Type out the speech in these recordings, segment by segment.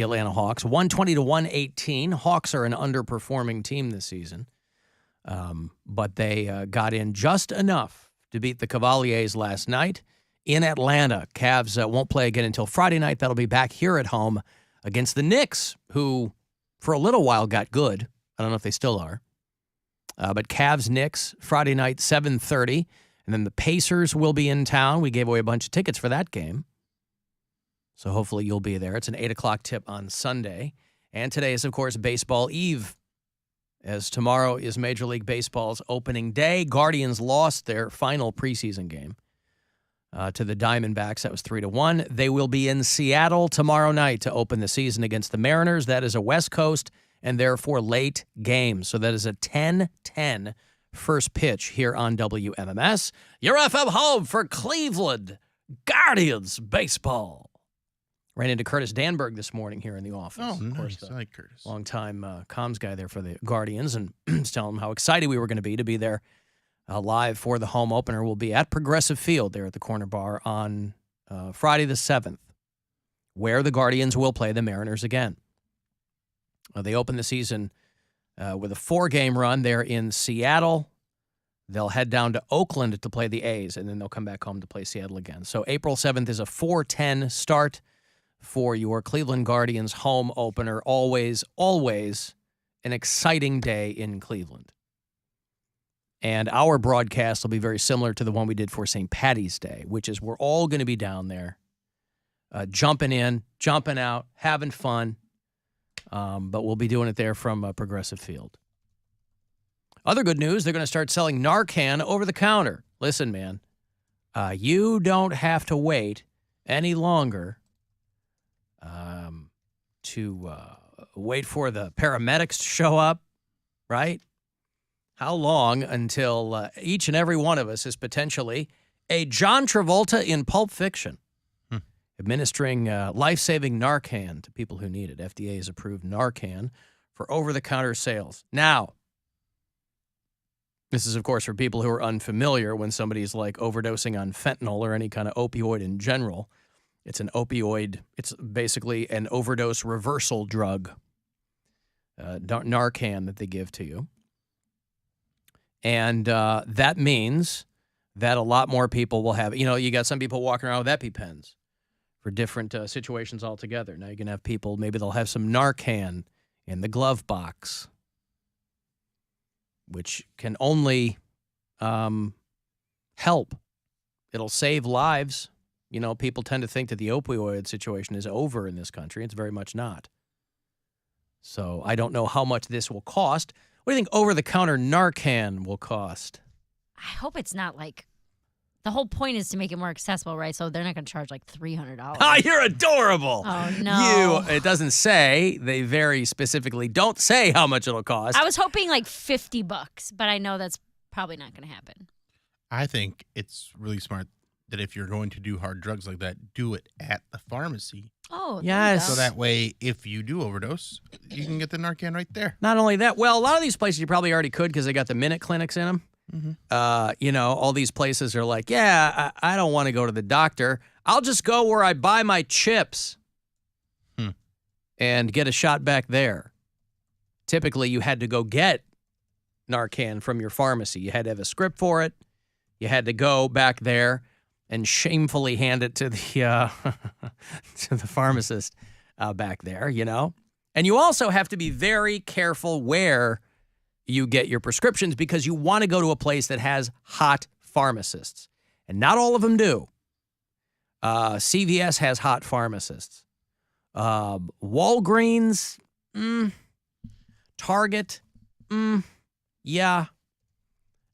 Atlanta Hawks, 120 to 118. Hawks are an underperforming team this season, but they got in just enough to beat the Cavaliers last night in Atlanta. Cavs won't play again until Friday night. That'll be back here at home against the Knicks, who for a little while got good. I don't know if they still are. But Cavs-Knicks, Friday night, 7:30. And then the Pacers will be in town. We gave away a bunch of tickets for that game. So hopefully you'll be there. It's an 8 o'clock tip on Sunday. And today is, of course, Baseball Eve, as tomorrow is Major League Baseball's opening day. Guardians lost their final preseason game to the Diamondbacks. That was 3-1. They will be in Seattle tomorrow night to open the season against the Mariners. That is a West Coast and therefore late game. So that is a 10-10 first pitch here on WMMS. Your FM home for Cleveland Guardians baseball. Ran into Curtis Danberg this morning here in the office. Oh, of course, nice. I like Curtis. Long-time comms guy there for the Guardians, and was telling him how excited we were going to be there live for the home opener. We'll be at Progressive Field there at the Corner Bar on Friday the 7th, where the Guardians will play the Mariners again. They open the season with a 4-game run there in Seattle. They'll head down to Oakland to play the A's, and then they'll come back home to play Seattle again. So April 7th is a 4:10 start for your Cleveland Guardians home opener. Always, always an exciting day in Cleveland. And our broadcast will be very similar to the one we did for St. Paddy's Day, which is we're all going to be down there jumping in, jumping out, having fun. But we'll be doing it there from Progressive Field. Other good news, they're going to start selling Narcan over the counter. Listen, man, you don't have to wait any longer to wait for the paramedics to show up, right? How long until each and every one of us is potentially a John Travolta in Pulp Fiction, administering life-saving Narcan to people who need it. FDA has approved Narcan for over-the-counter sales. Now, this is, of course, for people who are unfamiliar. When somebody's like overdosing on fentanyl or any kind of opioid in general, it's an opioid. It's basically an overdose reversal drug, Narcan, that they give to you. And that means that a lot more people will have, you got some people walking around with EpiPens for different situations altogether. Now you can have people, maybe they'll have some Narcan in the glove box, which can only help. It'll save lives. People tend to think that the opioid situation is over in this country. It's very much not. So I don't know how much this will cost. What do you think over-the-counter Narcan will cost? I hope it's not like... The whole point is to make it more accessible, right? So they're not going to charge like $300. Oh, you're adorable. Oh, no. It doesn't say. They very specifically don't say how much it'll cost. I was hoping like $50, but I know that's probably not going to happen. I think it's really smart that if you're going to do hard drugs like that, do it at the pharmacy. Oh, yes. So that way, if you do overdose, you can get the Narcan right there. Not only that, well, a lot of these places you probably already could because they got the minute clinics in them. Mm-hmm. All these places are like, yeah, I don't want to go to the doctor. I'll just go where I buy my chips and get a shot back there. Typically, you had to go get Narcan from your pharmacy. You had to have a script for it. You had to go back there and shamefully hand it to the to the pharmacist back there, And you also have to be very careful where you get your prescriptions because you want to go to a place that has hot pharmacists. And not all of them do. CVS has hot pharmacists. Walgreens, Target, yeah.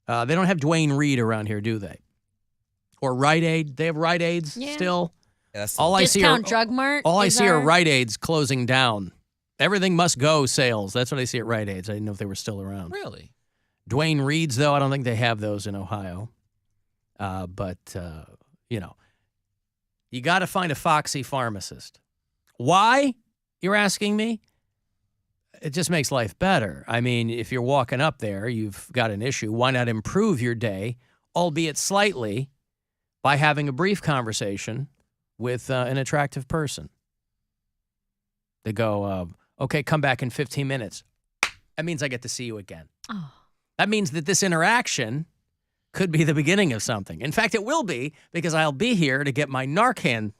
They don't have Dwayne Reed around here, do they? Or Rite Aid. They have Rite Aids still. Yeah, all I see are Drug Mart. All I see are Rite Aids closing down. Everything must go sales. That's what I see at Rite Aids. I didn't know if they were still around. Really? Dwayne Reed's, though, I don't think they have those in Ohio. But you got to find a foxy pharmacist. Why, you're asking me? It just makes life better. I mean, if you're walking up there, you've got an issue. Why not improve your day, albeit slightly, by having a brief conversation with an attractive person? They go, okay, come back in 15 minutes. That means I get to see you again. Oh. That means that this interaction could be the beginning of something. In fact, it will be, because I'll be here to get my Narcan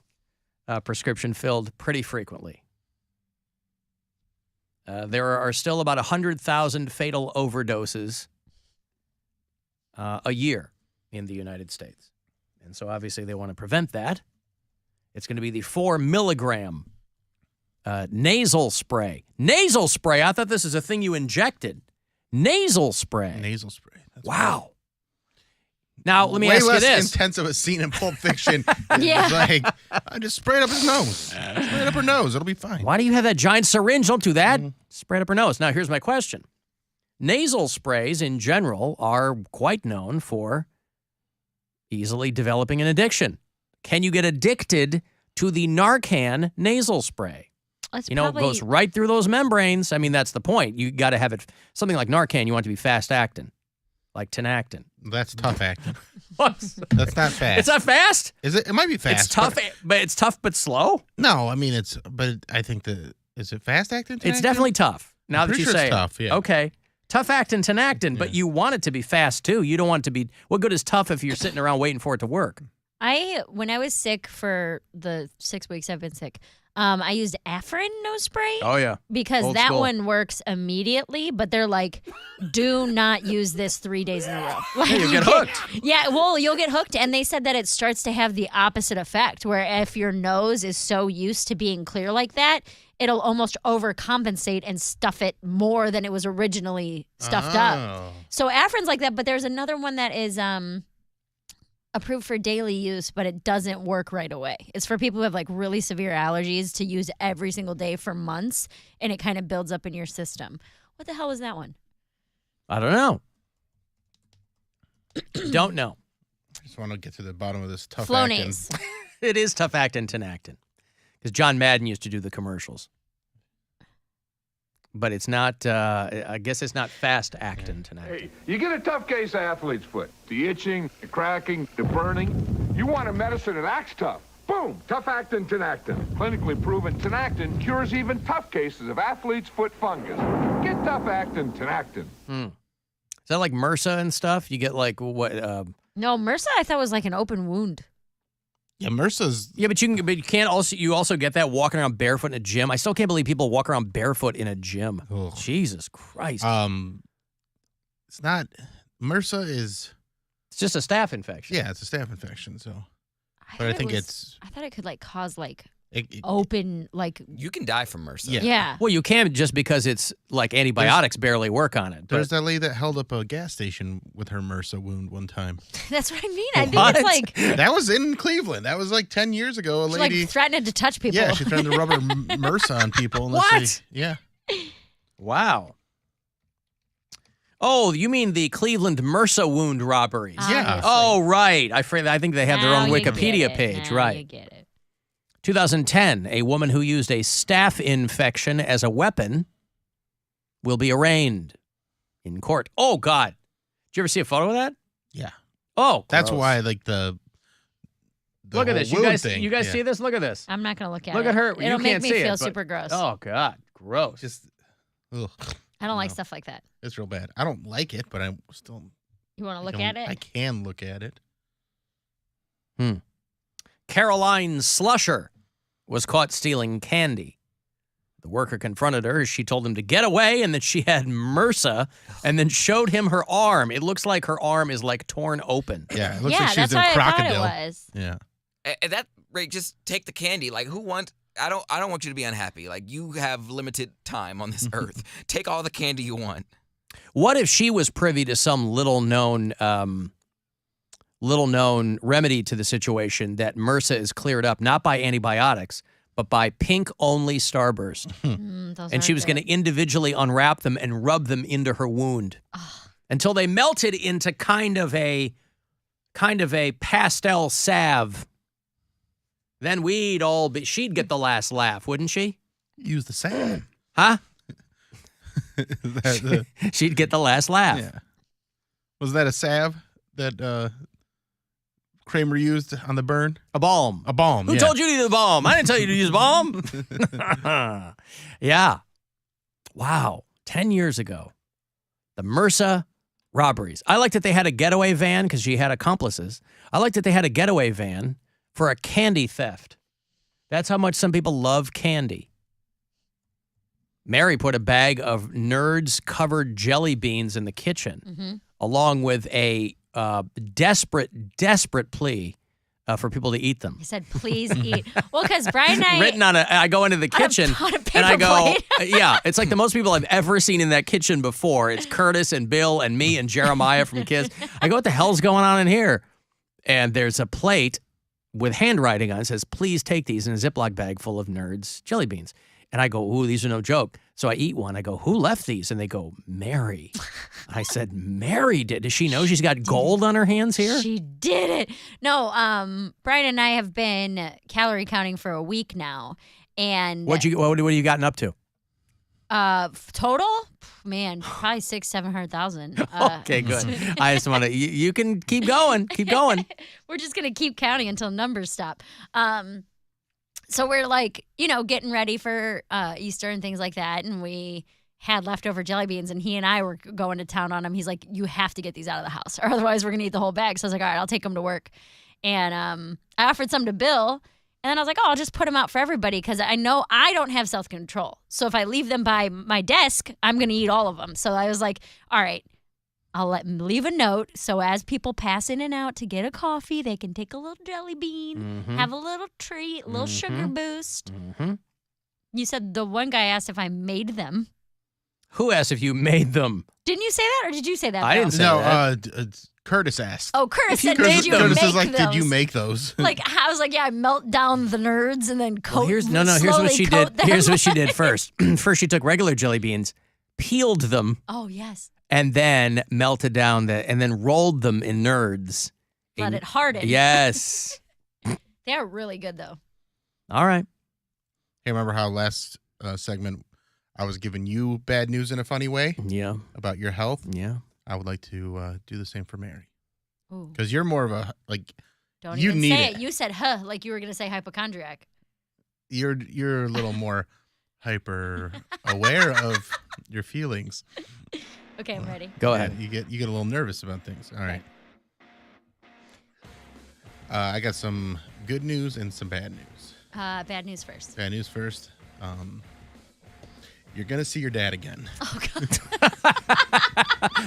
prescription filled pretty frequently. There are still about 100,000 fatal overdoses a year in the United States. And so obviously they want to prevent that. It's going to be the 4 milligram nasal spray. Nasal spray? I thought this is a thing you injected. Nasal spray. Nasal spray. That's wow. Now, let me way ask you less this. intense of a scene in Pulp Fiction. Yeah. It's like, I just spray it up his nose. Spray it up her nose. It'll be fine. Why do you have that giant syringe? Don't do that. Spray it up her nose. Now, here's my question. Nasal sprays in general are quite known for easily developing an addiction. Can you get addicted to the Narcan nasal spray? That's You know, it goes right through those membranes. I mean, that's the point. You got to have it. Something like Narcan, you want it to be fast acting, like Tinactin. That's tough acting. What? That's not fast. It's not fast? Is it? It might be fast. It's tough, but it's tough but slow? No, I mean, but I think is it fast acting? It's definitely tough. Now that you sure say it's tough, yeah. Okay. Tough acting, Tinactin, but you want it to be fast, too. You don't want it to be... What good is tough if you're sitting around waiting for it to work? When I was sick for the 6 weeks I've been sick, I used Afrin nose spray. Oh, yeah. Because Old that school. one works immediately, but they're like, do not use this 3 days in a row. Like, You get hooked. Yeah, well, you'll get hooked. And they said that it starts to have the opposite effect, where if your nose is so used to being clear like that, it'll almost overcompensate and stuff it more than it was originally stuffed up. So Afrin's like that, but there's another one that is approved for daily use, but it doesn't work right away. It's for people who have like really severe allergies to use every single day for months, and it kind of builds up in your system. What the hell was that one? I don't know. Don't know. I just want to get to the bottom of this tough acting. Flonase. It is tough acting, Tinactin. Because John Madden used to do the commercials. But it's not, I guess it's not fast acting, Tinactin. Hey, you get a tough case of athlete's foot. The itching, the cracking, the burning. You want a medicine that acts tough. Boom! Tough actin Tinactin. Clinically proven Tinactin cures even tough cases of athlete's foot fungus. Get tough actin Tinactin. Is that like MRSA and stuff? You get like what? No, MRSA I thought was like an open wound. Yeah, MRSA's. Yeah, but you can't also. You also get that walking around barefoot in a gym. I still can't believe people walk around barefoot in a gym. Ugh. Jesus Christ! It's not. MRSA is. It's just a staph infection. Yeah, it's a staph infection. So, I but I thought think I thought it could like cause like it open like You can die from MRSA. Yeah. yeah. Well, you can just because it's like antibiotics barely work on it. There's But that lady that held up a gas station with her MRSA wound one time. That's what I mean. I think What? it's like That was in Cleveland. That was like 10 years ago. A she lady. like threatened to touch people. Yeah, she threatened to rub her MRSA on people. Unless What? They, yeah. wow. Oh, you mean the Cleveland MRSA wound robberies? Yeah. Oh, right. I think they have their Now own you get Wikipedia it. page, Now right? You get it. 2010, a woman who used a staph infection as a weapon will be arraigned in court. Oh, God. Did you ever see a photo of that? Yeah. Oh, That's gross. why, like, the Look at whole this. You wound guys, thing. you guys Yeah. see this? Look at this. I'm not gonna look at Look it. at her. It'll You make can't me see feel it, but- super gross. Oh, God. Gross. Just, ugh. I don't like no. stuff like that. It's real bad. I don't like it, but I still. You want to look don't- at it? I can look at it. Caroline Slusher was caught stealing candy. The worker confronted her as she told him to get away and that she had MRSA and then showed him her arm. It looks like her arm is like torn open. Yeah, it looks yeah, like she that's was in what I crocodile. thought it was. Yeah. At that rate, just take the candy. Like, I don't want you to be unhappy. Like, you have limited time on this earth. Take all the candy you want. What if she was privy to some little known remedy to the situation that MRSA is cleared up not by antibiotics but by pink-only Starburst? Those And she aren't was good. going to individually unwrap them and rub them into her wound until they melted into kind of a pastel salve. Then she'd get the last laugh, wouldn't she? Use the salve. Huh? That- She'd get the last laugh. yeah. Was that a salve that Kramer used on the burn? A balm. A balm. Who told you to use a balm? I didn't tell you to use a balm. Yeah. Wow. 10 years ago, the MRSA robberies. I liked that they had a getaway van because she had accomplices. I liked that they had a getaway van for a candy theft. That's how much some people love candy. Mary put a bag of Nerds-covered jelly beans in the kitchen, along with a desperate plea for people to eat them. He said, please eat. Well, because Brian and I... Written on I go into the kitchen, on a paper and I go, plate. yeah, it's like the most people I've ever seen in that kitchen before. It's Curtis and Bill and me and Jeremiah from Kiss. I go, what the hell's going on in here? And there's a plate with handwriting on it. It says, please take these in a Ziploc bag full of Nerds jelly beans. And I go, ooh, these are no joke. So I eat one. I go, who left these? And they go, Mary. I said, Mary did. Does she know she's got gold on her hands here? She did it. No, Brian and I have been calorie counting for a week now. And What have you gotten up to? total? Man, probably 600,000-700,000. Okay, good. I just want to, you can keep going. Keep going. We're just going to keep counting until numbers stop. So we're like, getting ready for Easter and things like that. And we had leftover jelly beans and he and I were going to town on them. He's like, you have to get these out of the house or otherwise we're going to eat the whole bag. So I was like, all right, I'll take them to work. And I offered some to Bill. And then I was like, oh, I'll just put them out for everybody because I know I don't have self-control. So if I leave them by my desk, I'm going to eat all of them. So I was like, all right, I'll leave a note. So as people pass in and out to get a coffee, they can take a little jelly bean, have a little treat, a little sugar boost. You said the one guy asked if I made them. Who asked if you made them? Didn't you say that or did you say that? I didn't say that. No, Curtis asked. Oh, Curtis said, did you Curtis make is like, those? did you make those? Like, I was like, yeah, I melt down the Nerds and then coat Here's what she did. Them. Here's what she did first. First, she took regular jelly beans, peeled them, Oh, yes. and then melted down and then rolled them in Nerds. Let it harden. Yes. They are really good, though. All right. Hey, remember how last segment I was giving you bad news in a funny way Yeah. about your health? Yeah. I would like to do the same for Mary. Ooh. Because you're more of a, like, Don't you even need say it. it. You said, like you were going to say hypochondriac. You're a little more hyper aware of your feelings. Okay, I'm ready. Go Yeah, ahead. you get a little nervous about things. All right. I got some good news and some bad news. Bad news first. Bad news first. You're gonna see your dad again. Oh, God.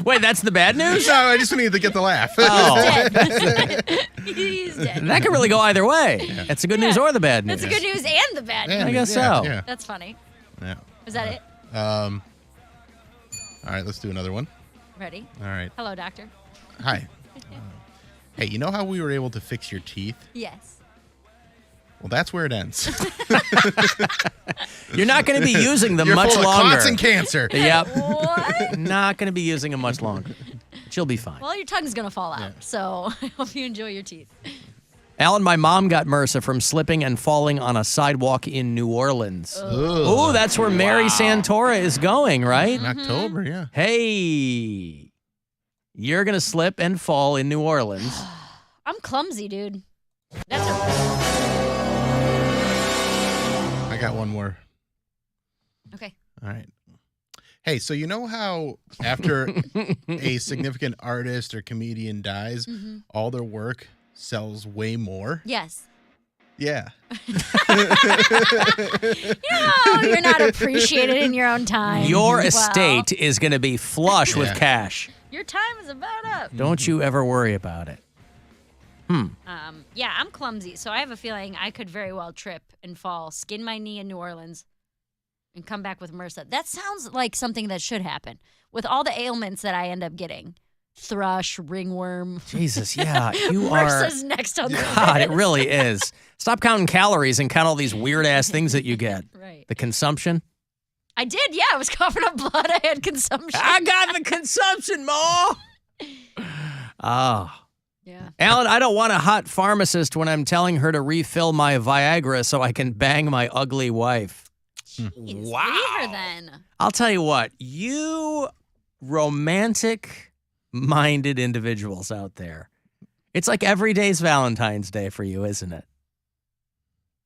Wait, that's the bad news? No, I just needed to get the laugh. Oh, He's dead. that could really go either way. It's the good news or the bad news. That's the good news and the bad news. Yeah, I guess yeah, so. Yeah. That's funny. Yeah. Was that it? All right, let's do another one. Ready? All right. Hello, doctor. Hi. Hey, you know how we were able to fix your teeth? Yes. Well, that's where it ends. You're not going to be using them You're much full of longer. clots and cancer. Yep. What? Not going to be using them much longer. She'll be fine. Well, your tongue's going to fall out. Yeah. So I hope you enjoy your teeth. Alan, my mom got MRSA from slipping and falling on a sidewalk in New Orleans. Oh, that's where Mary Santora is going, right? In October, yeah. Hey, you're going to slip and fall in New Orleans. I'm clumsy, dude. That's I got one more. okay. All right. Hey, so you know how after a significant artist or comedian dies, all their work sells way more? Yes. Yeah. You're not appreciated in your own time. Your Wow. estate is going to be flush with cash. Your time is about up. Don't you ever worry about it. Yeah, I'm clumsy, so I have a feeling I could very well trip and fall, skin my knee in New Orleans, and come back with MRSA. That sounds like something that should happen. With all the ailments that I end up getting. Thrush, ringworm. Jesus, yeah, you are. MRSA's next on the God, it list. really is. Stop counting calories and count all these weird ass things that you get. Right. The consumption. I did, yeah. I was coughing up blood. I had consumption. I got the consumption, Ma. Oh. Yeah. Alan, I don't want a hot pharmacist when I'm telling her to refill my Viagra so I can bang my ugly wife. Jeez, leave her then. I'll tell you what, you romantic-minded individuals out there, It's like every day's Valentine's Day for you, isn't it?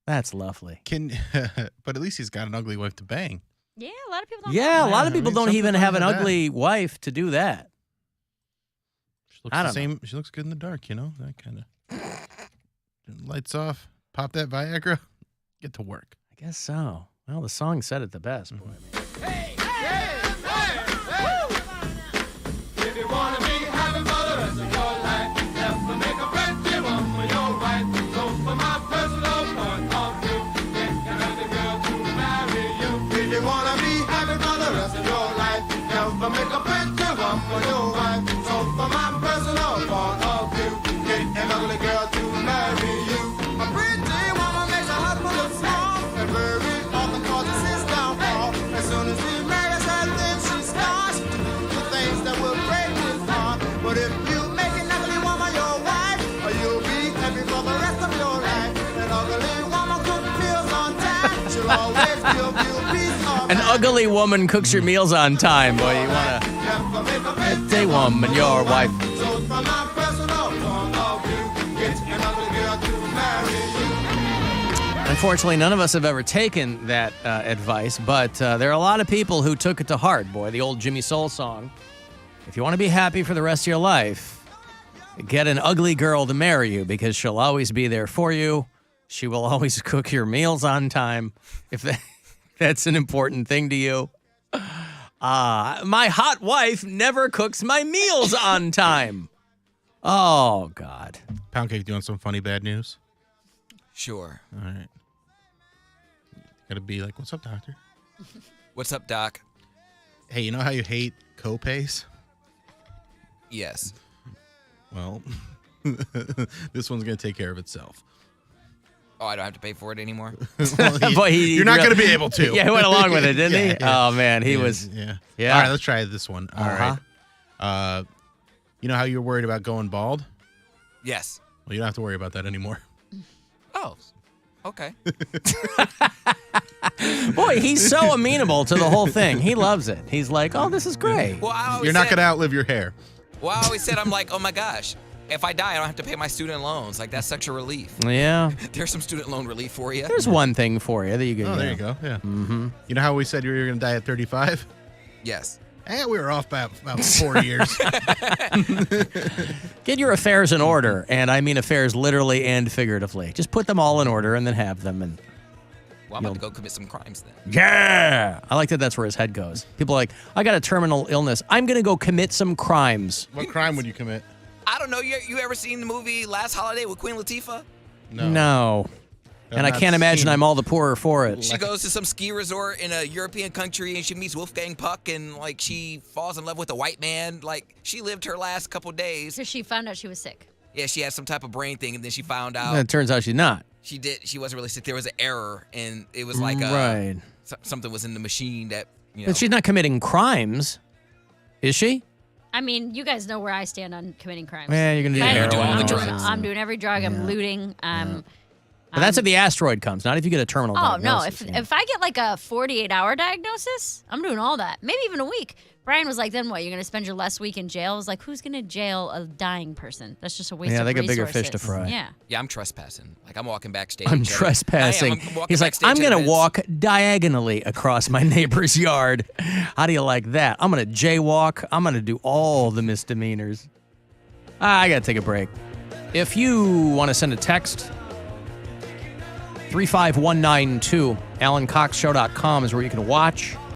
That's lovely. But at least he's got an ugly wife to bang. Yeah, a lot of people don't. Yeah, a lot of I people mean, don't something even have an wrong with ugly wife to do that. She looks I the don't same. She looks good in the dark, you know? That kind of. Lights off, pop that Viagra, get to work. I guess so. Well, the song said it the best, boy. If you wanna be happy for the rest of your life, have to make a friendly one for your wife. So for my personal point of view, get another girl to marry you. If you wanna be happy for the rest of your life, have to make a friendly one for your wife. So for my personal point of view, get another girl to marry you. A pretty woman makes a husband look small and very often causes his downfall. As soon as he marries her, then she starts to do the things that will break his heart. But if you make an ugly woman your wife, you'll be happy for the rest of your life. An ugly woman cooks meals on time. She'll always give you peace of An mind. ugly woman cooks your meals on time, boy. You want to Never make a say woman, your wife. So from my personal point of view, get an ugly girl to marry you. Unfortunately, none of us have ever taken that advice, but there are a lot of people who took it to heart, boy. The old Jimmy Soul song. If you want to be happy for the rest of your life, get an ugly girl to marry you because she'll always be there for you. She will always cook your meals on time if that's an important thing to you. My hot wife never cooks my meals on time. Oh, God. Poundcake, do you want some funny bad news? Sure. All right. Gotta be like, what's up, doctor? What's up, Doc? Hey, you know how you hate copays? Yes. Well, this one's gonna take care of itself. Oh, I don't have to pay for it anymore? Well, Boy, you're not gonna be able to. Yeah, he went along with it, didn't he? Yeah. Oh, man, he Yeah, was. Yeah. Yeah. All right, let's try this one. All Uh-huh. right. You know how you're worried about going bald? Yes. Well, you don't have to worry about that anymore. Oh, okay. Boy, he's so amenable to the whole thing. He loves it. He's like, oh, this is great. Well, I always You're not said, gonna outlive your hair. Well, I always said, I'm like, oh my gosh, if I die, I don't have to pay my student loans. Like, that's such a relief. Yeah. There's some student loan relief for you. There's one thing for you that you can. Oh, there you go. Yeah. Mm-hmm. You know how we said you were gonna die at 35? Yes. We were off by about 4 years. Get your affairs in order, and I mean affairs literally and figuratively. Just put them all in order and then have them. And Well, I'm about to go commit some crimes then. yeah, I like that. That's where his head goes. People are like, I got a terminal illness. I'm gonna go commit some crimes. What crime would you commit? I don't know. You ever seen the movie Last Holiday with Queen Latifah? No. I've And I not can't imagine seen- I'm all the poorer for it. She goes to some ski resort in a European country and she meets Wolfgang Puck and like she falls in love with a white man. Like she lived her last couple days. So she found out she was sick. Yeah, she had some type of brain thing and then she found And out it turns out she's not. she wasn't really sick. There was an error and it was like Right. something was in the machine that, you know. But she's not committing crimes, is she? I mean, you guys know where I stand on committing crimes. Yeah, you're gonna do I'm heroin. doing all the I'm doing- drugs. I'm doing every drug. I'm looting. But that's if the asteroid comes, not if you get a terminal Oh no! diagnosis. If I get like a 48-hour diagnosis, I'm doing all that. Maybe even a week. Brian was like, "Then what? You're gonna spend your last week in jail?" I was like, "Who's gonna jail a dying person? That's just a waste Yeah, of they got resources." bigger fish to fry. Yeah. Yeah, I'm trespassing. Like I'm walking backstage. I'm at- trespassing. I am. I'm walking He's like, backstage I'm at going to events. walk diagonally across my neighbor's yard. How do you like that? I'm going to jaywalk. I'm going to do all the misdemeanors. I got to take a break. If you want to send a text, 35192, AlanCoxShow.com is where you can watch